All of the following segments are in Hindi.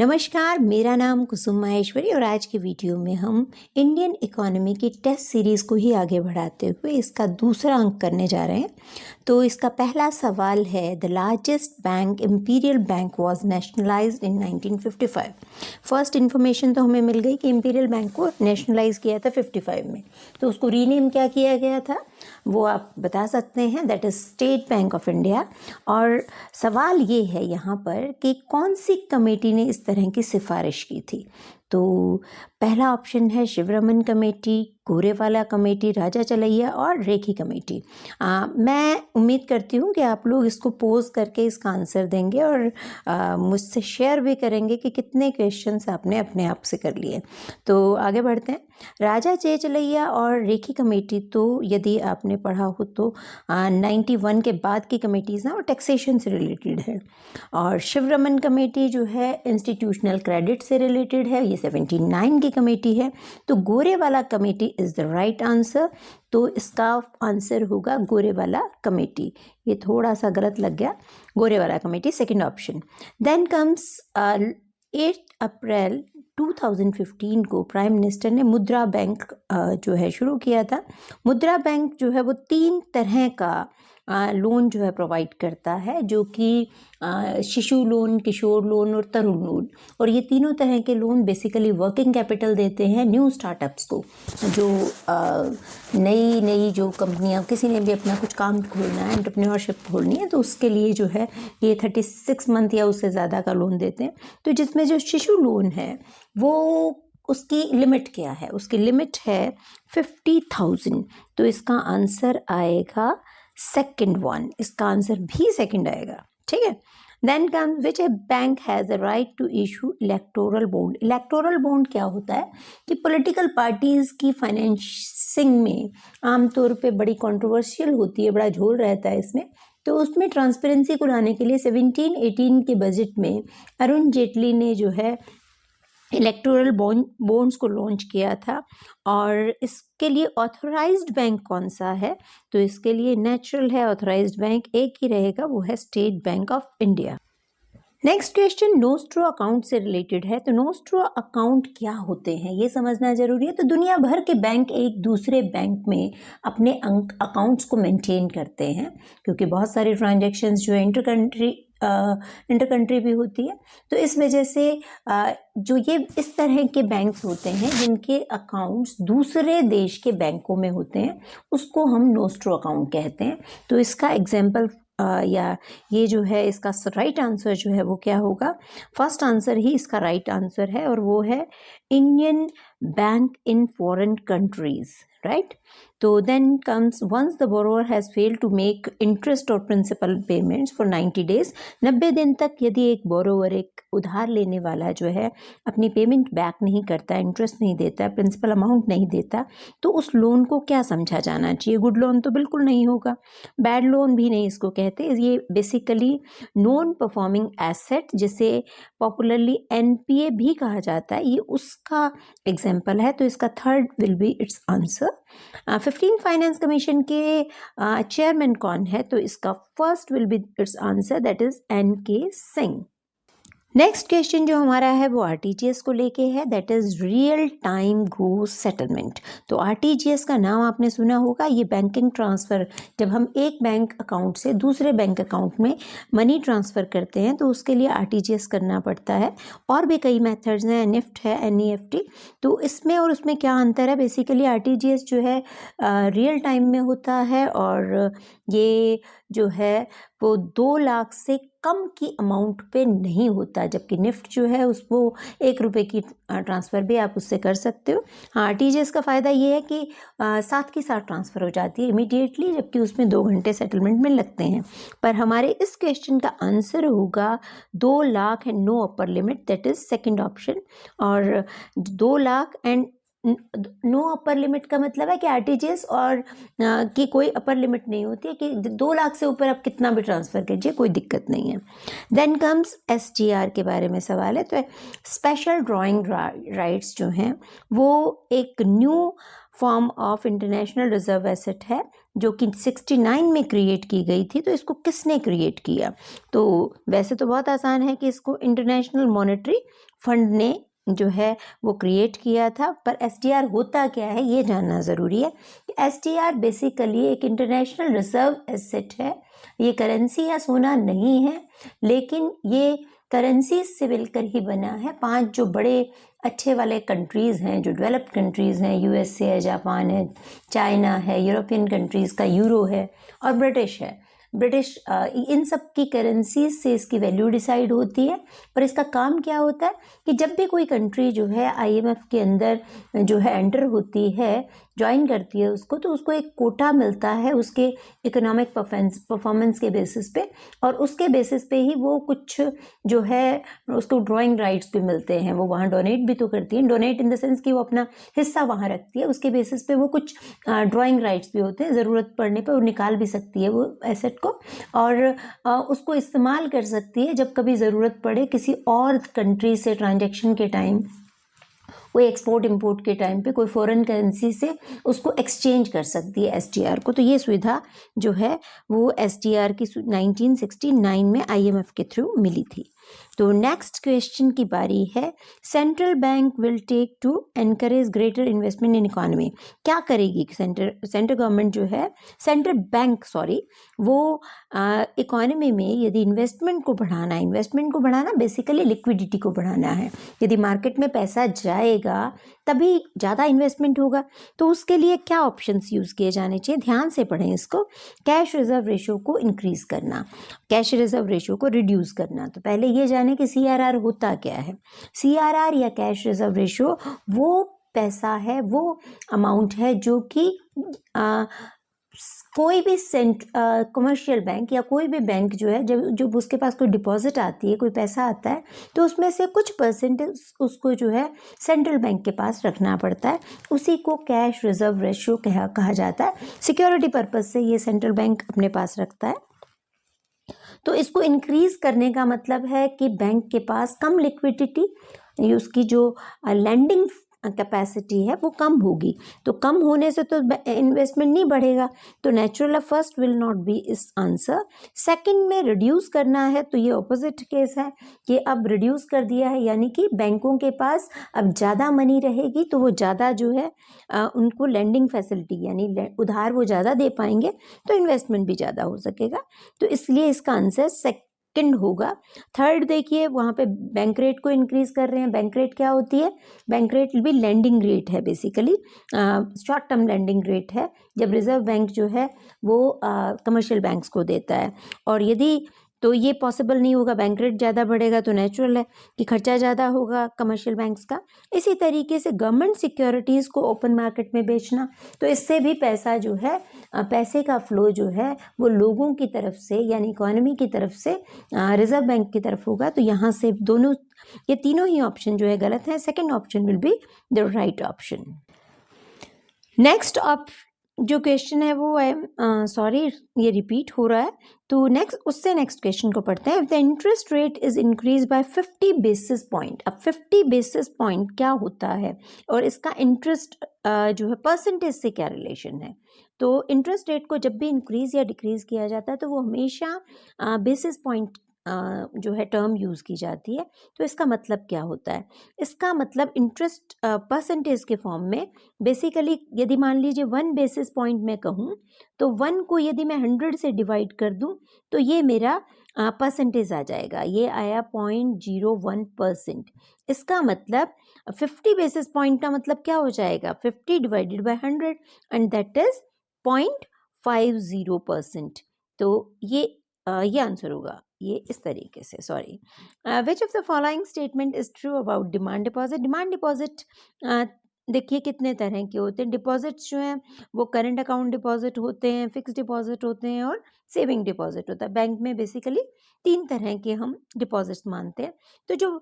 नमस्कार, मेरा नाम कुसुम माहेश्वरी और आज की वीडियो में हम इंडियन इकोनॉमी की टेस्ट सीरीज़ को ही आगे बढ़ाते हुए इसका दूसरा अंक करने जा रहे हैं। तो इसका पहला सवाल है, the largest bank imperial bank was nationalised in 1955। First information तो हमें मिल गई कि इम्पीरियल बैंक को नेशनलाइज किया था 55 में। तो उसको रीनेम क्या किया गया था वो आप बता सकते हैं, that is state bank of India. और सवाल ये है यहाँ पर कि कौन सी कमेटी ने इस तरह की सिफारिश की थी। तो पहला ऑप्शन है शिवरमन कमेटी, गोरेवाला कमेटी, राजा चलैया और रेखी कमेटी। मैं उम्मीद करती हूँ कि आप लोग इसको पोज करके इसका आंसर देंगे और मुझसे शेयर भी करेंगे कि कितने क्वेश्चंस आपने अपने आप से कर लिए। तो आगे बढ़ते हैं। राजा जय चलैया और रेखी कमेटी तो यदि आपने पढ़ा हो तो 91 के बाद की कमेटीज़ ना वो टैक्सेशन से रिलेटेड है। और शिवरमन कमेटी जो है इंस्टीट्यूशनल क्रेडिट से रिलेटेड है, ये 79 की कमेटी है। तो Gorewala committee is the right answer. तो इसका आंसर होगा गोरेवाला कमेटी। ये थोड़ा सा गलत लग गया, Gorewala committee second option. Then comes 8 अप्रैल 2015 को प्राइम मिनिस्टर ने मुद्रा बैंक जो है शुरू किया था। मुद्रा बैंक जो है वो 3 तरह का लोन जो है प्रोवाइड करता है, जो कि शिशु लोन, किशोर लोन और तरुण लोन। और ये तीनों तरह के लोन बेसिकली वर्किंग कैपिटल देते हैं न्यू स्टार्टअप्स को, जो नई जो कंपनियां, किसी ने भी अपना कुछ काम खोलना है, एंटरप्रेन्योरशिप खोलनी है, तो उसके लिए जो है ये 36 मंथ या उससे ज़्यादा का लोन देते हैं। तो जिसमें जो शिशु लोन है वो उसकी लिमिट क्या है, उसकी लिमिट है 50,000। तो इसका आंसर आएगा सेकंड वन, इसका आंसर भी सेकंड आएगा, ठीक है। Then come which a bank has a right to issue electoral bond. Electoral bond क्या होता है कि पॉलिटिकल पार्टीज़ की फाइनेंसिंग में आमतौर पे बड़ी कंट्रोवर्शियल होती है, बड़ा झोल रहता है इसमें। तो उसमें ट्रांसपेरेंसी को लाने के लिए 17-18 के बजट में अरुण जेटली ने जो है इलेक्टोरल बॉन्ड्स को लॉन्च किया था। और इसके लिए ऑथराइज्ड बैंक कौन सा है, तो इसके लिए नेचुरल है ऑथराइज्ड बैंक, एक ही रहेगा, वो है state bank of India. Next question nostro account से रिलेटेड है। तो नोस्ट्रो अकाउंट क्या होते हैं ये समझना जरूरी है। तो दुनिया भर के बैंक एक दूसरे बैंक में अपने अकाउंट्स को मेंटेन करते हैं, क्योंकि बहुत सारी ट्रांजैक्शंस जो है इंटर कंट्री भी होती है। तो इस वजह से जो ये इस तरह के बैंक्स होते हैं जिनके अकाउंट्स दूसरे देश के बैंकों में होते हैं, उसको हम नोस्ट्रो अकाउंट कहते हैं। तो इसका एग्जाम्पल या ये जो है इसका राइट आंसर जो है वो क्या होगा, फर्स्ट आंसर ही इसका राइट आंसर है और वो है Indian bank in foreign countries, right. तो then comes once the borrower has failed to make interest और प्रिंसिपल पेमेंट्स फॉर 90 डेज। 90 दिन तक यदि एक बोरोअर, एक उधार लेने वाला जो है अपनी पेमेंट बैक नहीं करता, इंटरेस्ट नहीं देता, प्रिंसिपल अमाउंट नहीं देता, तो उस लोन को क्या समझा जाना चाहिए? गुड लोन तो बिल्कुल नहीं होगा, बैड लोन भी नहीं इसको कहते। ये बेसिकली नॉन परफॉर्मिंग एसेट, जिसे पॉपुलरली एनपीए भी कहा जाता है, ये उसका एग्जाम्पल है। तो इसका third will be its answer. 15 finance commission के चेयरमैन कौन है, तो इसका first will be its answer, that is NK Singh. Next question जो हमारा है वो आरटीजीएस को लेके है, that is real time gross settlement. तो आरटीजीएस का नाम आपने सुना होगा, ये बैंकिंग ट्रांसफ़र, जब हम एक बैंक अकाउंट से दूसरे बैंक अकाउंट में मनी ट्रांसफ़र करते हैं तो उसके लिए आरटीजीएस करना पड़ता है। और भी कई मेथड्स हैं, निफ्ट है, एनईएफटी। तो इसमें और उसमें क्या अंतर है? बेसिकली आरटीजीएस जो है रियल टाइम में होता है और ये जो है वो 2 लाख से कम की अमाउंट पे नहीं होता, जबकि निफ्ट जो है उसको 1 रुपये की ट्रांसफ़र भी आप उससे कर सकते हो। हाँ, आरटीजीएस का फ़ायदा ये है कि साथ के साथ ट्रांसफ़र हो जाती है इमीडिएटली, जबकि उसमें 2 घंटे सेटलमेंट में लगते हैं। पर हमारे इस क्वेश्चन का आंसर होगा 2 lakh and no upper limit, that is second option. और 2 lakh and no upper limit का मतलब है कि आरटीजीएस और की कोई अपर लिमिट नहीं होती है कि 2 लाख से ऊपर आप कितना भी ट्रांसफ़र कीजिए, कोई दिक्कत नहीं है। देन कम्स एसटीआर के बारे में सवाल है। तो स्पेशल ड्राइंग राइट्स जो हैं वो एक new form of international reserve asset है जो कि 69 में क्रिएट की गई थी। तो इसको किसने क्रिएट किया? तो वैसे तो बहुत आसान है कि इसको इंटरनेशनल मॉनेटरी फंड ने जो है वो क्रिएट किया था। पर एसटीआर होता क्या है ये जानना ज़रूरी है। एसटीआर बेसिकली एक इंटरनेशनल रिजर्व एसेट है। ये करेंसी या सोना नहीं है, लेकिन ये करेंसी से मिलकर ही बना है। 5 जो बड़े अच्छे वाले कंट्रीज़ हैं, जो डेवलप्ड कंट्रीज़ हैं, यूएसए है, जापान है, चाइना है, यूरोपियन कंट्रीज़ का यूरो है और ब्रिटिश है। इन सब की करेंसीज से इसकी वैल्यू डिसाइड होती है। पर इसका काम क्या होता है कि जब भी कोई कंट्री जो है आईएमएफ के अंदर जो है एंटर होती है, ज्वाइन करती है उसको, तो उसको एक कोटा मिलता है उसके इकोनॉमिक परफॉर्मेंस के बेसिस पे, और उसके बेसिस पे ही वो कुछ जो है उसको ड्राइंग राइट्स भी मिलते हैं। वो वहाँ डोनेट भी तो करती है, डोनेट इन द सेंस कि वो अपना हिस्सा वहाँ रखती है। उसके बेसिस पे वो कुछ ड्राइंग राइट्स भी होते हैं, ज़रूरत पड़ने पे वो निकाल भी सकती है वो एसेट को, और उसको इस्तेमाल कर सकती है जब कभी ज़रूरत पड़े किसी और कंट्री से ट्रांजैक्शन के टाइम, कोई एक्सपोर्ट इंपोर्ट के टाइम पे कोई फॉरेन करेंसी से उसको एक्सचेंज कर सकती है एसटीआर को। तो ये सुविधा जो है वो एसटीआर की 1969 में आईएमएफ के थ्रू मिली थी। तो नेक्स्ट क्वेश्चन की बारी है। Central bank will take to encourage greater investment in economy. क्या करेगी सेंट्रल गवर्नमेंट जो है, सेंट्रल बैंक सॉरी, वो इकोनॉमी में यदि इन्वेस्टमेंट को बढ़ाना बेसिकली लिक्विडिटी को बढ़ाना है। यदि मार्केट में पैसा जाएगा तभी ज़्यादा इन्वेस्टमेंट होगा। तो उसके लिए क्या ऑप्शंस यूज़ किए जाने चाहिए, ध्यान से पढ़ें इसको। कैश रिजर्व रेशो को इंक्रीज़ करना, कैश रिजर्व रेशो को रिड्यूस करना। तो पहले ये जाने कि सीआरआर होता क्या है। सीआरआर या कैश रिजर्व रेशो वो पैसा है, वो अमाउंट है जो कि कोई भी कमर्शियल बैंक या कोई भी बैंक जो है, जब उसके पास कोई डिपॉजिट आती है, कोई पैसा आता है, तो उसमें से कुछ परसेंटेज उसको जो है सेंट्रल बैंक के पास रखना पड़ता है। उसी को कैश रिजर्व रेशियो कहा जाता है। सिक्योरिटी पर्पज से ये सेंट्रल बैंक अपने पास रखता है। तो इसको इंक्रीज करने का मतलब है कि बैंक के पास कम लिक्विडिटी, उसकी जो लैंडिंग कैपेसिटी है वो कम होगी। तो कम होने से तो इन्वेस्टमेंट नहीं बढ़ेगा। तो natural first will not be इस आंसर। सेकंड में रिड्यूस करना है, तो ये ऑपोजिट केस है कि अब रिड्यूस कर दिया है, यानी कि बैंकों के पास अब ज़्यादा मनी रहेगी तो वो ज़्यादा जो है उनको लैंडिंग फैसिलिटी यानी उधार वो ज़्यादा दे पाएंगे, तो इन्वेस्टमेंट भी ज़्यादा हो सकेगा। तो इसलिए इसका आंसर सेकंड होगा। थर्ड देखिए, वहाँ पे बैंक रेट को इंक्रीज कर रहे हैं। बैंक रेट क्या होती है? बैंक रेट भी लैंडिंग रेट है, basically short term landing rate है, जब रिजर्व बैंक जो है वो कमर्शियल बैंक्स को देता है। और यदि तो ये पॉसिबल नहीं होगा, बैंक रेट ज़्यादा बढ़ेगा तो नेचुरल है कि खर्चा ज़्यादा होगा कमर्शियल बैंक्स का। इसी तरीके से गवर्नमेंट सिक्योरिटीज़ को ओपन मार्केट में बेचना, तो इससे भी पैसा जो है पैसे का फ्लो जो है वो लोगों की तरफ से यानी इकोनॉमी की तरफ से रिजर्व बैंक की तरफ होगा। तो यहाँ से दोनों ये तीनों ही ऑप्शन जो है गलत है। Second option will be the right option. Next जो क्वेश्चन है वो है सॉरी ये रिपीट हो रहा है, तो नेक्स्ट क्वेश्चन को पढ़ते हैं। The interest rate is increase by 50 basis point. अब 50 बेसिस पॉइंट क्या होता है और इसका इंटरेस्ट जो है परसेंटेज से क्या रिलेशन है? तो इंटरेस्ट रेट को जब भी इंक्रीज या डिक्रीज किया जाता है तो वो हमेशा बेसिस पॉइंट जो है टर्म यूज़ की जाती है। तो इसका मतलब क्या होता है? इसका मतलब इंटरेस्ट परसेंटेज के फॉर्म में बेसिकली, यदि मान लीजिए 1 बेसिस पॉइंट मैं कहूँ तो 1 को यदि मैं 100 से डिवाइड कर दूँ तो ये मेरा परसेंटेज आ जाएगा। ये आया 0.01%। इसका मतलब 50 बेसिस पॉइंट का मतलब क्या हो जाएगा? 50 divided by 100 and that is 0.50%। तो ये आंसर होगा, ये इस तरीके से। Sorry, which of the following statement is true about demand deposit? Demand deposit देखिए कितने तरह के होते हैं डिपॉजिट्स जो हैं, वो करंट अकाउंट डिपॉजिट होते हैं, फिक्स्ड डिपॉजिट होते हैं और सेविंग डिपॉजिट होता है। बैंक में बेसिकली 3 तरह के हम डिपॉजिट्स मानते हैं। तो जो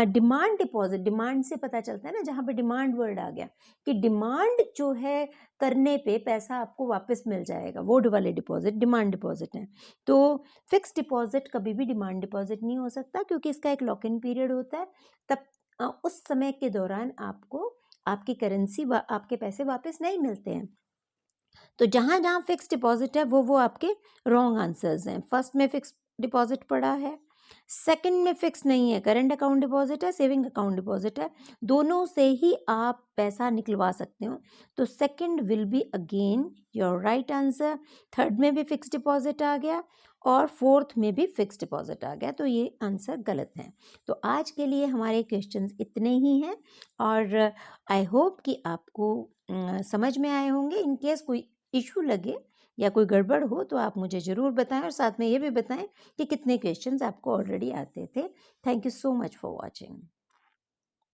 डिमांड डिपॉजिट, डिमांड से पता चलता है ना, जहाँ पे डिमांड वर्ड आ गया कि डिमांड जो है करने पे पैसा आपको वापस मिल जाएगा, वो वाले डिपॉजिट डिमांड डिपॉजिट हैं। तो फिक्स्ड डिपॉजिट कभी भी डिमांड डिपॉजिट नहीं हो सकता, क्योंकि इसका एक लॉक इन पीरियड होता है। तब उस समय के दौरान आपको आपकी करेंसी व आपके पैसे वापस नहीं मिलते हैं। तो जहाँ जहाँ फिक्स डिपॉजिट है वो आपके रॉन्ग आंसर्स हैं। फर्स्ट में फिक्स डिपॉजिट पड़ा है, सेकंड में फिक्स नहीं है, करंट अकाउंट डिपॉजिट है, सेविंग अकाउंट डिपॉजिट है, दोनों से ही आप पैसा निकलवा सकते हो। तो second will be again your right answer. Third में भी फिक्स डिपॉजिट आ गया और फोर्थ में भी फिक्स डिपॉजिट आ गया, तो ये आंसर गलत है। तो आज के लिए हमारे क्वेश्चंस इतने ही हैं और आई होप कि आपको समझ में आए होंगे। इन केस कोई इशू लगे या कोई गड़बड़ हो तो आप मुझे ज़रूर बताएं और साथ में ये भी बताएं कि कितने क्वेश्चंस आपको ऑलरेडी आते थे। Thank you so much for watching.